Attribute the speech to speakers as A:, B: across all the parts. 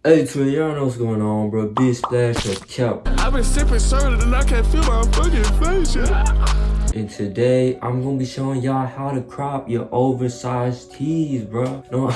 A: Hey twin, y'all know what's going on, bro. Big splash of kelp.
B: I've been sipping soda and I can't feel my fucking face, yeah.
A: And today I'm gonna be showing y'all how to crop your oversized tees, bro. No,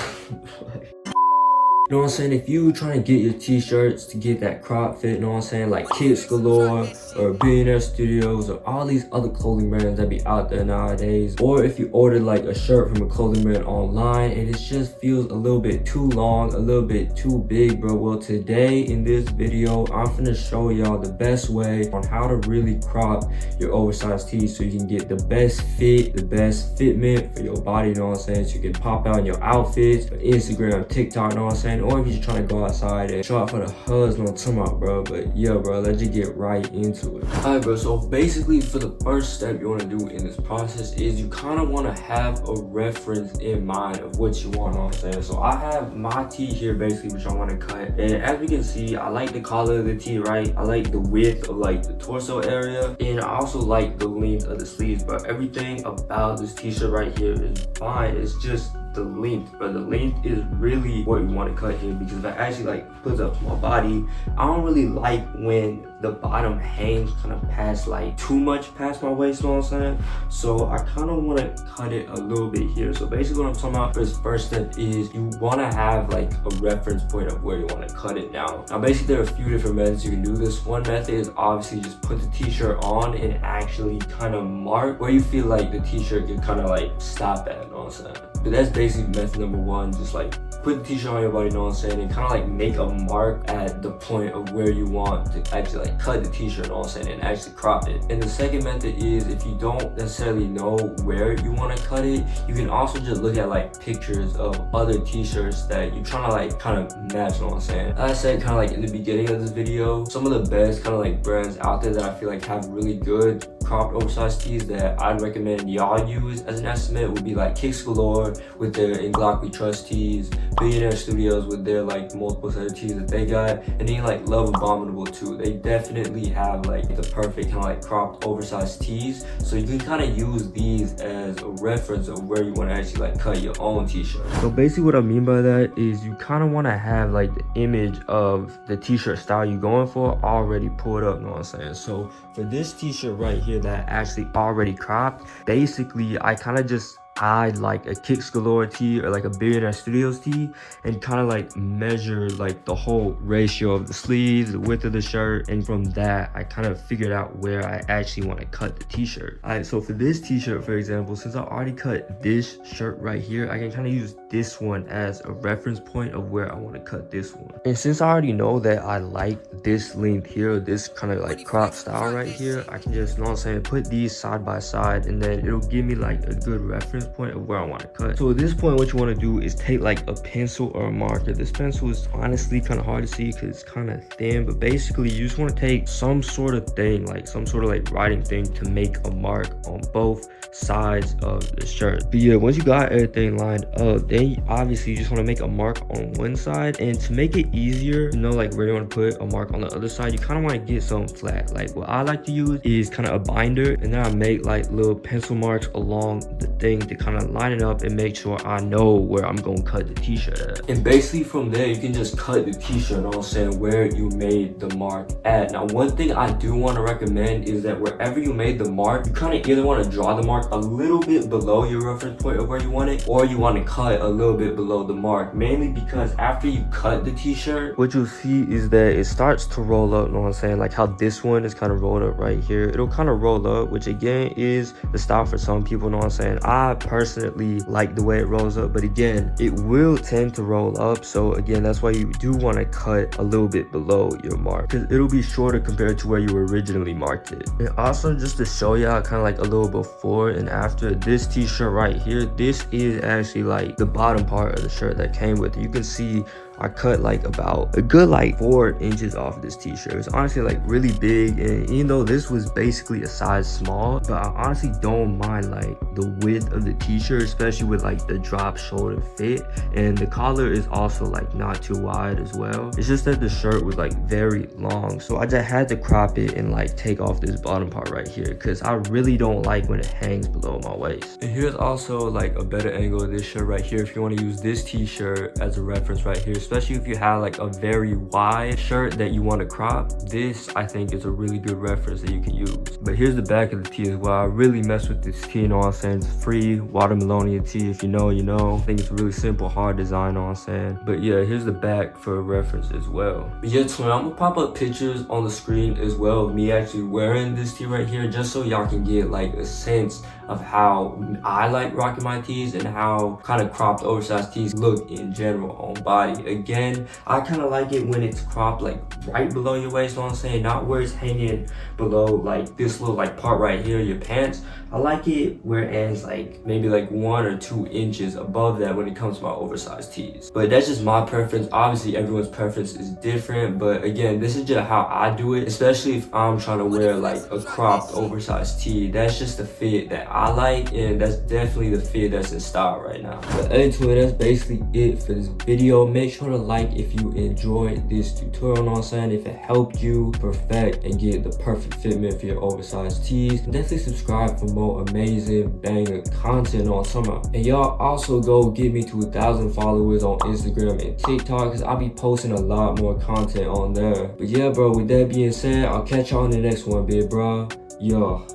A: you know what I'm saying? If you trying to get your t-shirts to get that crop fit, you know what I'm saying? Like Kicks Galore or Billionaire Studios or all these other clothing brands that be out there nowadays. Or if you ordered like a shirt from a clothing brand online and it just feels a little bit too long, a little bit too big, bro. Well, today in this video, I'm gonna show y'all the best way on how to really crop your oversized tees so you can get the best fit, the best fitment for your body, you know what I'm saying? So you can pop out in your outfits, Instagram, TikTok, you know what I'm saying? Or if you're just trying to go outside and show out for the husband, you know what I'm talking about, bro. But yeah, bro, let's just get right into it. Alright, bro, so basically for the first step you want to do in this process is you kind of want to have a reference in mind of what you want, you know what I'm saying? So I have my tee here basically, which I want to cut. And as we can see, I like the collar of the tee, right? I like the width of like the torso area. And I also like the length of the sleeves, but everything about this t-shirt right here is fine. It's just the length, but the length is really what we want to cut here, because if I actually like put up my body, I don't really like when the bottom hangs kind of past like too much past my waist, you know what I'm saying? So I kind of want to cut it a little bit here. So basically what I'm talking about for this first step is you want to have like a reference point of where you want to cut it down. Now basically there are a few different methods you can do this. One method is obviously just put the t-shirt on and actually kind of mark where you feel like the t-shirt can kind of like stop at, you know what I'm saying? But that's basically method number one. Just like put the t-shirt on your body, you know what I'm saying, and kind of like make a mark at the point of where you want to actually like cut the t-shirt, you know what I'm saying, and actually crop it. And the second method is if you don't necessarily know where you want to cut it, you can also just look at like pictures of other t-shirts that you're trying to like kind of match, you know what I'm saying. As I said kind of like in the beginning of this video, some of the best kind of like brands out there that I feel like have really good cropped oversized tees that I'd recommend y'all use as an estimate would be like Kicks Galore with their In Glock We Trust tees, Billionaire Studios with their like multiple set of tees that they got, and then like Love Abominable too. They definitely have like the perfect kind of like cropped oversized tees, so you can kind of use these as a reference of where you want to actually like cut your own t-shirt. So basically what I mean by that is you kind of want to have like the image of the t-shirt style you're going for already pulled up, you know what I'm saying? So for this t-shirt right here that I actually already cropped, basically I kind of just add like a Kicks Galore tee or like a Billionaire Studios tee and kind of like measure like the whole ratio of the sleeves, the width of the shirt, and from that I kind of figured out where I actually want to cut the t-shirt. Alright, so for this t-shirt for example, since I already cut this shirt right here, I can kind of use this one as a reference point of where I want to cut this one. And since I already know that I like this length here, this kind of like crop style right here, I can just, you know what I'm saying, put these side by side and then it'll give me like a good reference point of where I want to cut. So at this point what you want to do is take like a pencil or a marker. This pencil is honestly kind of hard to see because it's kind of thin, but basically you just want to take some sort of thing, like some sort of like writing thing, to make a mark on both sides of the shirt. But yeah, once you got everything lined up, then obviously you just want to make a mark on one side, and to make it easier, you know, like where you want to put a mark on the other side, you kind of want to get something flat. Like what I like to use is kind of a binder, and then I make like little pencil marks along the thing to kind of line it up and make sure I know where I'm gonna cut the t-shirt at. And basically from there you can just cut the t-shirt, you know what I'm saying, where you made the mark at. Now one thing I do want to recommend is that wherever you made the mark, you kind of either want to draw the mark a little bit below your reference point of where you want it, or you want to cut a little bit below the mark, mainly because after you cut the t-shirt, what you'll see is that it starts to roll up, you know what I'm saying, like how this one is kind of rolled up right here. It'll kind of roll up, which again is the style for some people, you know what I'm saying. I personally like the way it rolls up, but again it will tend to roll up, so again that's why you do want to cut a little bit below your mark, because it'll be shorter compared to where you originally marked it. And also just to show y'all kind of like a little before and after, this t-shirt right here, this is actually like the bottom part of the shirt that came with it. You can see I cut like about a good like 4 inches off this t-shirt. It's honestly like really big, and even though this was basically a size small, but I honestly don't mind like the width of the t-shirt, especially with like the drop shoulder fit, and the collar is also like not too wide as well. It's just that the shirt was like very long, so I just had to crop it and like take off this bottom part right here, because I really don't like when it hangs below my waist. And here's also like a better angle of this shirt right here if you want to use this t-shirt as a reference right here. especially if you have like a very wide shirt that you want to crop. This I think is a really good reference that you can use. But here's the back of the tee as well. I really mess with this tee, you know what I'm saying? It's free watermelonian tee. If you know, you know. I think it's a really simple, hard design, you know what I'm saying? But yeah, here's the back for a reference as well. But yeah, twin, I'm gonna pop up pictures on the screen as well of me actually wearing this tee right here, just so y'all can get like a sense of how I like rocking my tees and how kind of cropped oversized tees look in general on body. Again, I kind of like it when it's cropped like right below your waist, you know what I'm saying? Not where it's hanging below like this little like part right here, your pants. I like it where it ends like maybe like 1 or 2 inches above that when it comes to my oversized tees. But that's just my preference. Obviously everyone's preference is different, but again, this is just how I do it, especially if I'm trying to wear like a cropped oversized tee. That's just the fit that I like, and that's definitely the fit that's in style right now. But anyway, that's basically it for this video. Make sure to like if you enjoyed this tutorial, you know what I'm saying? If it helped you perfect and get the perfect fitment for your oversized tees, definitely subscribe for more amazing banger content on summer. And y'all also go get me to 1,000 followers on Instagram and TikTok, because I'll be posting a lot more content on there. But yeah, bro, with that being said, I'll catch y'all in the next one, big bro. Yo.